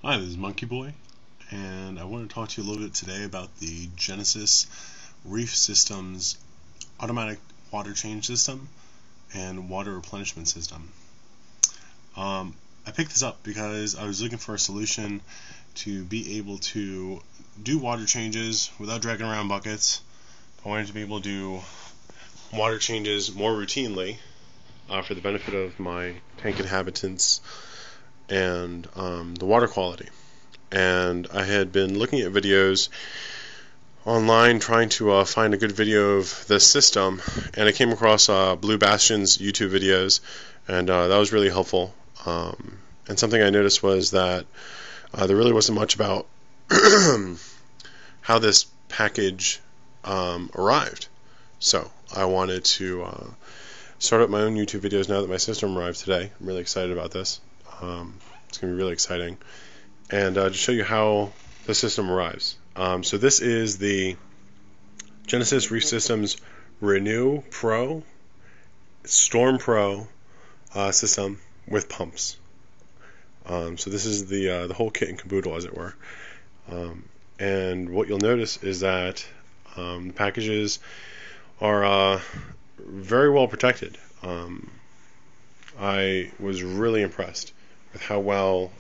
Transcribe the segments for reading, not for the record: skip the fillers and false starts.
Hi, this is monkiboy, and I want to talk to you a little bit today about the Genesis Reef Systems automatic water change system and water replenishment system. I picked this up because I was looking for a solution to be able to do water changes without dragging around buckets. I wanted to be able to do water changes more routinely for the benefit of my tank inhabitants and the water quality. And I had been looking at videos online trying to find a good video of this system, and I came across Blue Bastion's YouTube videos, and that was really helpful. And something I noticed was that there really wasn't much about how this package arrived. So I wanted to start up my own YouTube videos now that my system arrived today. I'm really excited about this. It's going to be really exciting. And to show you how the system arrives. So this is the Genesis Reef Systems Renew Pro Storm Pro system with pumps. So this is the whole kit and caboodle, as it were. And what you'll notice is that the packages are very well protected. I was really impressed with how well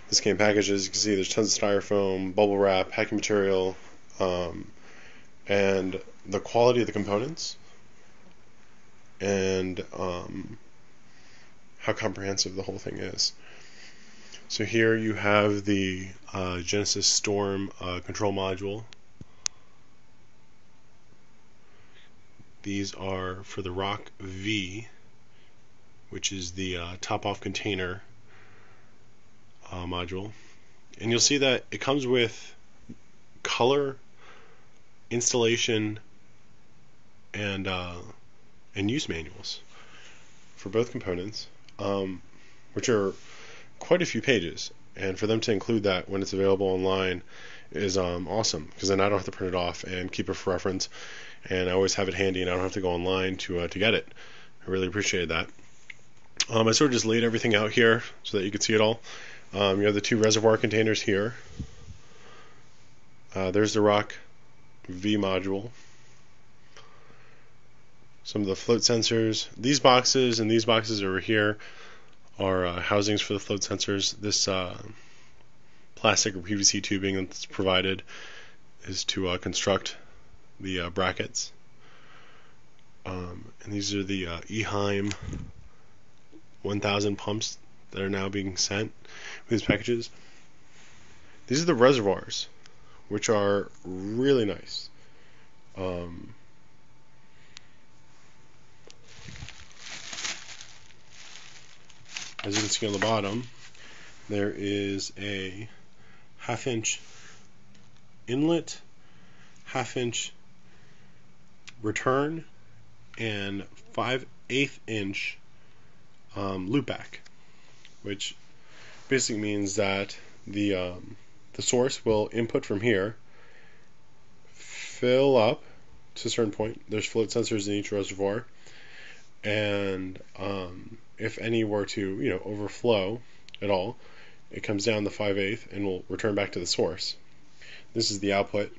this came packaged. As you can see, there's tons of styrofoam, bubble wrap, packing material, and the quality of the components, and how comprehensive the whole thing is. So here you have the Genesis Storm control module. These are for the Rock V, which is the top-off container module, and you'll see that it comes with color, installation, and use manuals for both components, which are quite a few pages. And for them to include that when it's available online is awesome, because then I don't have to print it off and keep it for reference, and I always have it handy, and I don't have to go online to get it. I really appreciate that. I sort of just laid everything out here so that you could see it all. You have the two reservoir containers here. There's the Rock V module. Some of the float sensors. These boxes and these boxes over here are housings for the float sensors. This plastic or PVC tubing that's provided is to construct the brackets. And these are the Eheim 1000 pumps that are now being sent with these packages. These are the reservoirs, which are really nice. As you can see on the bottom, there is a 1/2 inch inlet, 1/2 inch return, and 5/8 inch loopback, which basically means that the source will input from here, fill up to a certain point. There's float sensors in each reservoir, and if any were to overflow at all, it comes down the 5/8 and will return back to the source. This is the output,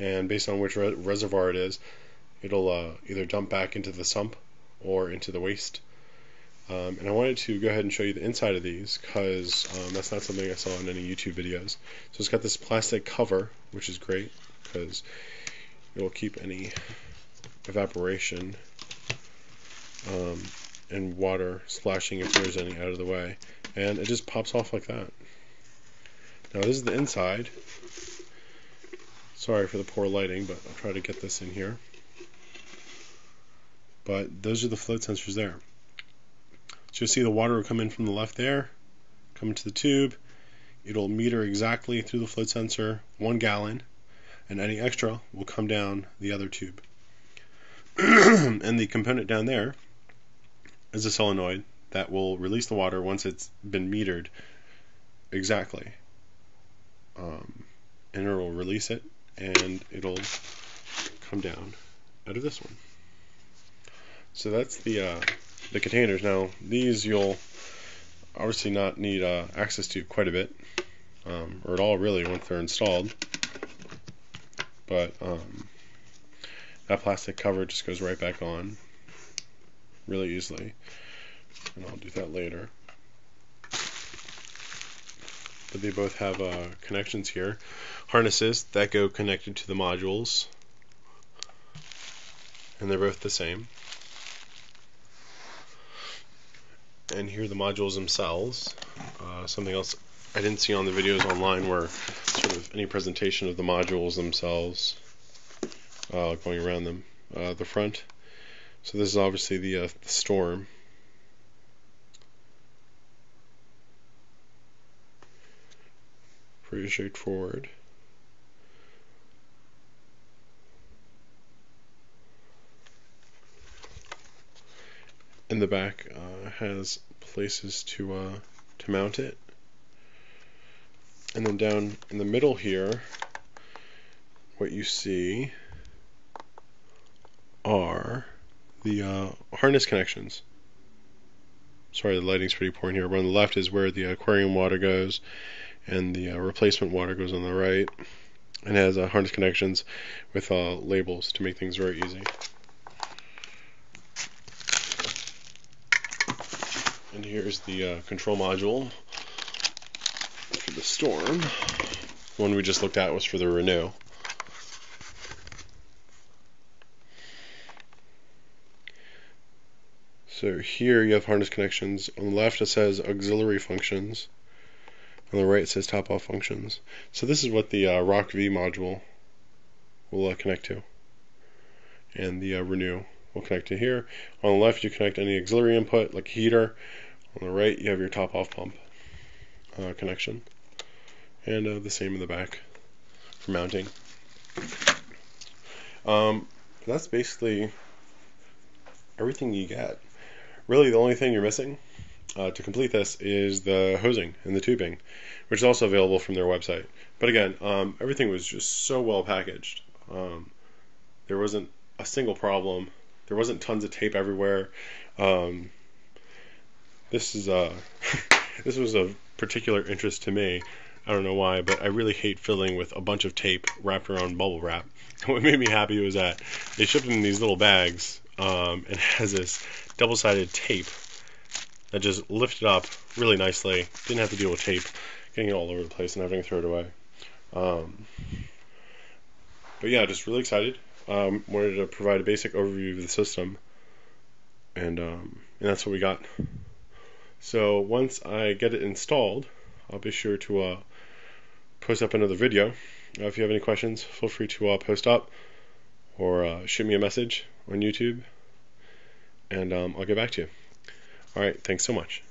and based on which reservoir it is, it'll either dump back into the sump or into the waste. And I wanted to go ahead and show you the inside of these, because that's not something I saw in any YouTube videos. So it's got this plastic cover, which is great because it will keep any evaporation and water splashing, if there's any, out of the way. And it just pops off like that. Now this is the inside. Sorry for the poor lighting, but I'll try to get this in here. But those are the float sensors there. So you'll see the water will come in from the left there, come into the tube. It'll meter exactly through the float sensor 1 gallon, and any extra will come down the other tube. And the component down there is a solenoid that will release the water once it's been metered exactly. And it will release it, and it'll come down out of this one. So that's the containers. Now these you'll obviously not need access to quite a bit, or at all really once they're installed, but that plastic cover just goes right back on really easily, and I'll do that later. But they both have connections here, harnesses that go connected to the modules, and they're both the same. And here are the modules themselves. Something else I didn't see on the videos online were sort of any presentation of the modules themselves, going around them. The front. So this is obviously the Storm. Pretty straightforward. And the back has places to mount it. And then down in the middle here, what you see are the harness connections. Sorry, the lighting's pretty poor in here, but on the left is where the aquarium water goes, and the replacement water goes on the right. And it has harness connections with labels to make things very easy. And here's the control module for the Storm. The one we just looked at was for the Renew. So here you have harness connections. On the left it says auxiliary functions. On the right it says top off functions. So this is what the Rock V module will connect to. And the Renew will connect to here. On the left you connect any auxiliary input like heater. On the right you have your top off pump connection. And the same in the back for mounting. That's basically everything you get. Really the only thing you're missing to complete this is the hosing and the tubing, which is also available from their website. But again, everything was just so well packaged. There wasn't a single problem. There wasn't tons of tape everywhere. This is this was of particular interest to me. I don't know why, but I really hate fiddling with a bunch of tape wrapped around bubble wrap. What made me happy was that they shipped it in these little bags, and it has this double-sided tape that just lifted up really nicely. Didn't have to deal with tape getting it all over the place and having to throw it away. But yeah, just really excited. Wanted to provide a basic overview of the system, and that's what we got. So once I get it installed, I'll be sure to post up another video. If you have any questions, feel free to post up or shoot me a message on YouTube, and I'll get back to you. Alright, thanks so much.